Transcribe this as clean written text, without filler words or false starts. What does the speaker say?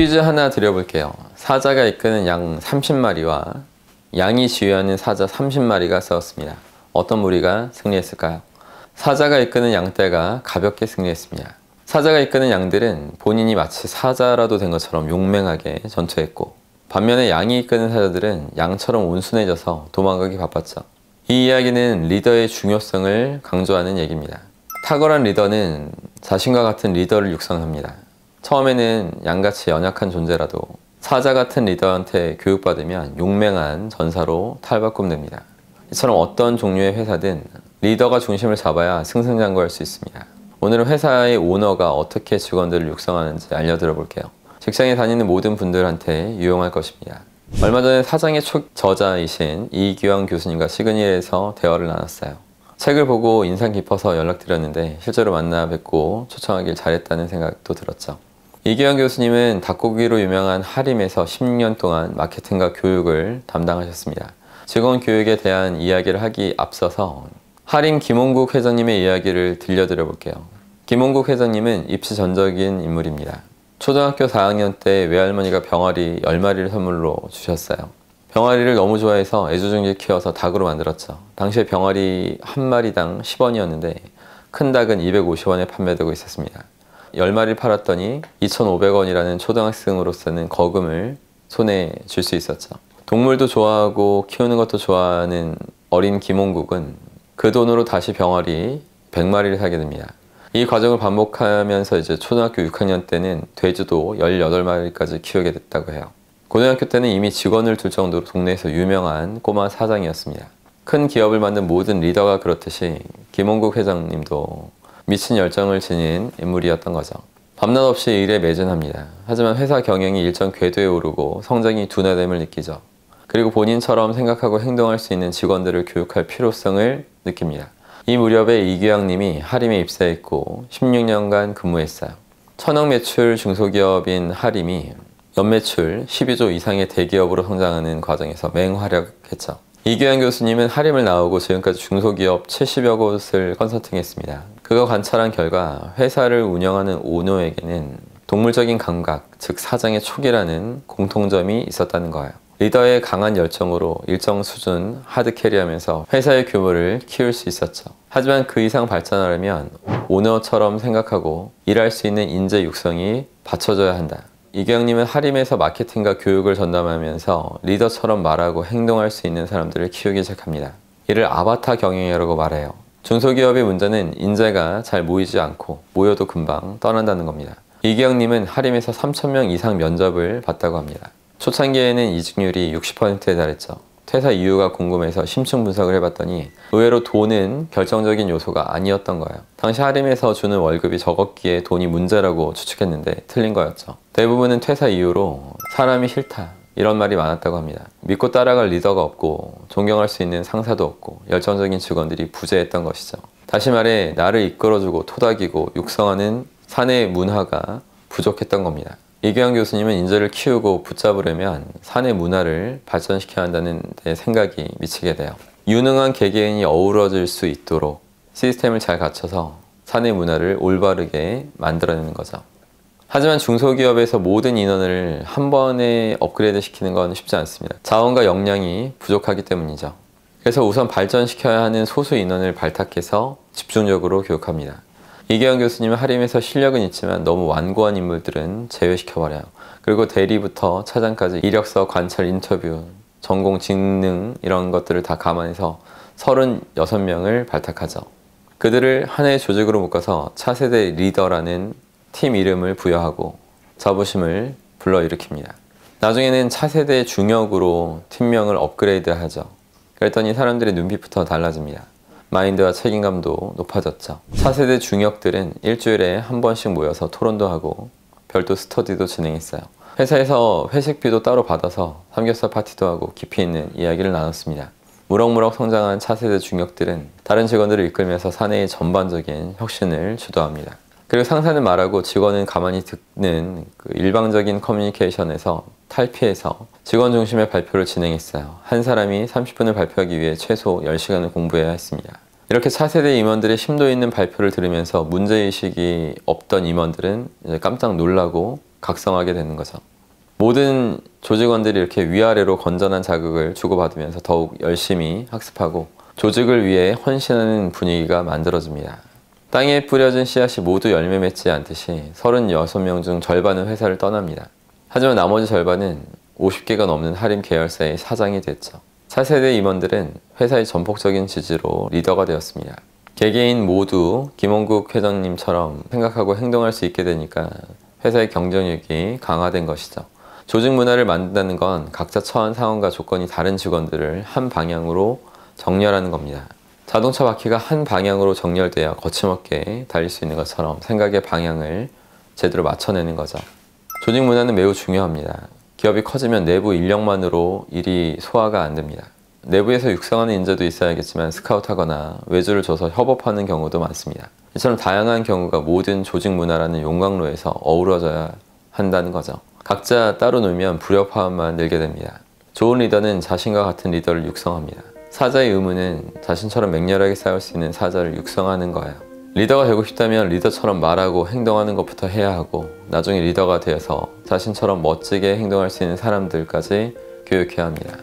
퀴즈 하나 드려볼게요. 사자가 이끄는 양 30마리와 양이 지휘하는 사자 30마리가 싸웠습니다. 어떤 무리가 승리했을까요? 사자가 이끄는 양떼가 가볍게 승리했습니다. 사자가 이끄는 양들은 본인이 마치 사자라도 된 것처럼 용맹하게 전투했고, 반면에 양이 이끄는 사자들은 양처럼 온순해져서 도망가기 바빴죠. 이 이야기는 리더의 중요성을 강조하는 얘기입니다. 탁월한 리더는 자신과 같은 리더를 육성합니다. 처음에는 양같이 연약한 존재라도 사자 같은 리더한테 교육받으면 용맹한 전사로 탈바꿈됩니다. 이처럼 어떤 종류의 회사든 리더가 중심을 잡아야 승승장구할 수 있습니다. 오늘은 회사의 오너가 어떻게 직원들을 육성하는지 알려드려 볼게요. 직장에 다니는 모든 분들한테 유용할 것입니다. 얼마 전에 사장의 저자이신 이기왕 교수님과 시그니엘에서 대화를 나눴어요. 책을 보고 인상 깊어서 연락드렸는데 실제로 만나 뵙고 초청하길 잘했다는 생각도 들었죠. 이기왕 교수님은 닭고기로 유명한 하림에서 10년 동안 마케팅과 교육을 담당하셨습니다. 직원 교육에 대한 이야기를 하기 앞서서 하림 김홍국 회장님의 이야기를 들려드려 볼게요. 김홍국 회장님은 입시전적인 인물입니다. 초등학교 4학년 때 외할머니가 병아리 10마리를 선물로 주셨어요. 병아리를 너무 좋아해서 애지중지 키워서 닭으로 만들었죠. 당시에 병아리 한 마리당 10원이었는데 큰 닭은 250원에 판매되고 있었습니다. 10마리를 팔았더니 2,500원이라는 초등학생으로서는 거금을 손에 쥘 수 있었죠. 동물도 좋아하고 키우는 것도 좋아하는 어린 김홍국은 그 돈으로 다시 병아리 100마리를 사게 됩니다. 이 과정을 반복하면서 이제 초등학교 6학년 때는 돼지도 18마리까지 키우게 됐다고 해요. 고등학교 때는 이미 직원을 둘 정도로 동네에서 유명한 꼬마 사장이었습니다. 큰 기업을 만든 모든 리더가 그렇듯이 김홍국 회장님도 미친 열정을 지닌 인물이었던 거죠. 밤낮 없이 일에 매진합니다. 하지만 회사 경영이 일정 궤도에 오르고 성장이 둔화됨을 느끼죠. 그리고 본인처럼 생각하고 행동할 수 있는 직원들을 교육할 필요성을 느낍니다. 이 무렵에 이기왕님이 하림에 입사했고 16년간 근무했어요. 천억 매출 중소기업인 하림이 연매출 12조 이상의 대기업으로 성장하는 과정에서 맹활약했죠. 이기왕 교수님은 하림을 나오고 지금까지 중소기업 70여 곳을 컨설팅했습니다. 그가 관찰한 결과 회사를 운영하는 오너에게는 동물적인 감각, 즉 사장의 촉이라는 공통점이 있었다는 거예요. 리더의 강한 열정으로 일정 수준 하드캐리하면서 회사의 규모를 키울 수 있었죠. 하지만 그 이상 발전하려면 오너처럼 생각하고 일할 수 있는 인재 육성이 받쳐져야 한다. 이기왕님은 하림에서 마케팅과 교육을 전담하면서 리더처럼 말하고 행동할 수 있는 사람들을 키우기 시작합니다. 이를 아바타 경영이라고 말해요. 중소기업의 문제는 인재가 잘 모이지 않고 모여도 금방 떠난다는 겁니다. 이기왕님은 하림에서 3,000명 이상 면접을 봤다고 합니다. 초창기에는 이직률이 60%에 달했죠. 퇴사 이유가 궁금해서 심층 분석을 해봤더니 의외로 돈은 결정적인 요소가 아니었던 거예요. 당시 하림에서 주는 월급이 적었기에 돈이 문제라고 추측했는데 틀린 거였죠. 대부분은 퇴사 이유로 사람이 싫다 이런 말이 많았다고 합니다. 믿고 따라갈 리더가 없고 존경할 수 있는 상사도 없고 열정적인 직원들이 부재했던 것이죠. 다시 말해 나를 이끌어주고 토닥이고 육성하는 사내 문화가 부족했던 겁니다. 이기왕 교수님은 인재를 키우고 붙잡으려면 사내 문화를 발전시켜야 한다는 데 생각이 미치게 돼요. 유능한 개개인이 어우러질 수 있도록 시스템을 잘 갖춰서 사내 문화를 올바르게 만들어내는 거죠. 하지만 중소기업에서 모든 인원을 한 번에 업그레이드 시키는 건 쉽지 않습니다. 자원과 역량이 부족하기 때문이죠. 그래서 우선 발전시켜야 하는 소수 인원을 발탁해서 집중적으로 교육합니다. 이기왕 교수님은 하림에서 실력은 있지만 너무 완고한 인물들은 제외시켜버려요. 그리고 대리부터 차장까지 이력서, 관찰, 인터뷰, 전공, 직능 이런 것들을 다 감안해서 36명을 발탁하죠. 그들을 하나의 조직으로 묶어서 차세대 리더라는 팀 이름을 부여하고 자부심을 불러일으킵니다. 나중에는 차세대 중역으로 팀명을 업그레이드하죠. 그랬더니 사람들의 눈빛부터 달라집니다. 마인드와 책임감도 높아졌죠. 차세대 중역들은 일주일에 한 번씩 모여서 토론도 하고 별도 스터디도 진행했어요. 회사에서 회식비도 따로 받아서 삼겹살 파티도 하고 깊이 있는 이야기를 나눴습니다. 무럭무럭 성장한 차세대 중역들은 다른 직원들을 이끌면서 사내의 전반적인 혁신을 주도합니다. 그리고 상사는 말하고 직원은 가만히 듣는 그 일방적인 커뮤니케이션에서 탈피해서 직원 중심의 발표를 진행했어요. 한 사람이 30분을 발표하기 위해 최소 10시간을 공부해야 했습니다. 이렇게 차세대 임원들의 심도 있는 발표를 들으면서 문제의식이 없던 임원들은 이제 깜짝 놀라고 각성하게 되는 거죠. 모든 조직원들이 이렇게 위아래로 건전한 자극을 주고받으면서 더욱 열심히 학습하고 조직을 위해 헌신하는 분위기가 만들어집니다. 땅에 뿌려진 씨앗이 모두 열매 맺지 않듯이 36명 중 절반은 회사를 떠납니다. 하지만 나머지 절반은 50개가 넘는 하림 계열사의 사장이 됐죠. 차세대 임원들은 회사의 전폭적인 지지로 리더가 되었습니다. 개개인 모두 김원국 회장님처럼 생각하고 행동할 수 있게 되니까 회사의 경쟁력이 강화된 것이죠. 조직 문화를 만든다는 건 각자 처한 상황과 조건이 다른 직원들을 한 방향으로 정렬하는 겁니다. 자동차 바퀴가 한 방향으로 정렬되어 거침없게 달릴 수 있는 것처럼 생각의 방향을 제대로 맞춰내는 거죠. 조직 문화는 매우 중요합니다. 기업이 커지면 내부 인력만으로 일이 소화가 안 됩니다. 내부에서 육성하는 인재도 있어야겠지만 스카우트하거나 외주를 줘서 협업하는 경우도 많습니다. 이처럼 다양한 경우가 모든 조직 문화라는 용광로에서 어우러져야 한다는 거죠. 각자 따로 놀면 불협화음만 늘게 됩니다. 좋은 리더는 자신과 같은 리더를 육성합니다. 사자의 의무는 자신처럼 맹렬하게 싸울 수 있는 사자를 육성하는 거예요. 리더가 되고 싶다면 리더처럼 말하고 행동하는 것부터 해야 하고 나중에 리더가 되어서 자신처럼 멋지게 행동할 수 있는 사람들까지 교육해야 합니다.